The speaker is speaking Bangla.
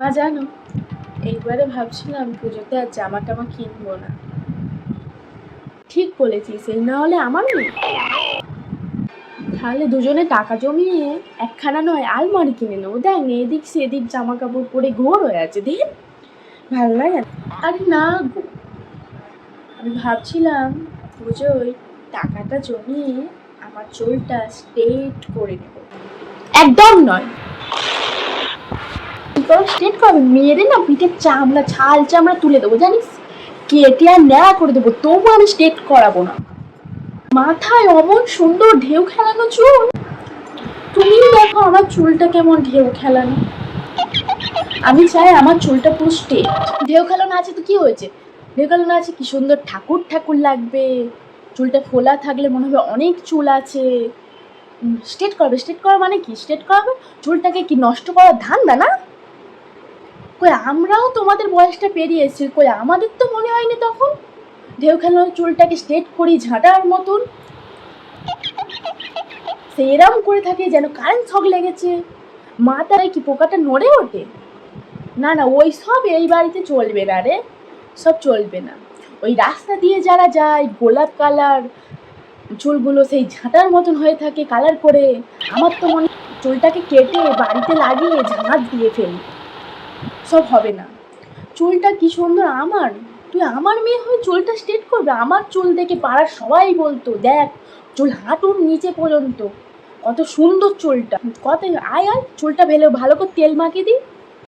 মা জানো, এইবারে ভাবছিলাম পুজোতে আর জামা টামা কিনবো না। ঠিক বলেছিস, এই না হলে আমার নেই। তাহলে দুজনে টাকা জমিয়ে একখানা নয় আলমারি কিনে নেবো। দেখ না, এদিক সেদিক জামা কাপড় পরে ঘোর হয়ে আছে, দেখ ভালো লাগে না। আরে না গো, আমি ভাবছিলাম পুজোয় টাকাটা জমিয়ে আমার চুলটা স্ট্রেট করে নেবো। একদম নয়, কি করো স্ট্রেট করবে, মেয়েরে না পিঠের চামড়া ছাল চামড়া তুলে দেবো জানিস, কেটে আর ন্যাড়া করে দেবো, তবু আমি স্ট্রেট করাবো না। মাথায় অমন সুন্দর ঢেউ খেলানো চুল, তুমি দেখো আমার চুলটা কেমন ঢেউ খেলানো। আমি চাই আমার চুলটা পুরো স্ট্রেট। ঢেউ খেলানো আছে তো কি হয়েছে, ঢেউ খেলানো আছে কি সুন্দর ঠাকুর ঠাকুর লাগবে। চুলটা ফোলা থাকলে মনে হবে অনেক চুল আছে। স্ট্রেট করবে, স্ট্রেট করা মানে কি, স্ট্রেট করাবে চুলটাকে কি নষ্ট করার ধান্দা না? কই আমরাও তোমাদের বয়সটা পেরিয়ে এসেছি, কই আমাদের তো মনে হয়নি তখন ঢেউ খেলানো চুলটাকে স্ট্রেট করি ঝাঁটার মতন। সেরম করে থাকে যেন কারেন্ট শক লেগেছে, মাথায় কি পোকাটা নড়ে ওঠে। না না, ওই সব এই বাড়িতে চলবে না রে, সব চলবে না। ওই রাস্তা দিয়ে যারা যায় গোলাপ কালার চুলগুলো সেই ঝাঁটার মতন হয়ে থাকে কালার করে, আমার তো মনে চুলটাকে কেটে বাড়িতে লাগিয়ে ঝাঁট দিয়ে ফেলি। সব হবে না, চুলটা কি সুন্দর আমার, তুই আমার মেয়ে হয়ে চুলটা স্ট্রেট করবে? আমার চুল দেখে পাড়ার সবাই বলতো দেখ চুল হাঁটুর নিচে পর্যন্ত, কত সুন্দর চুলটা। কত আয় আয় চুলটা ভালো করে তেল মাখিয়ে দিই।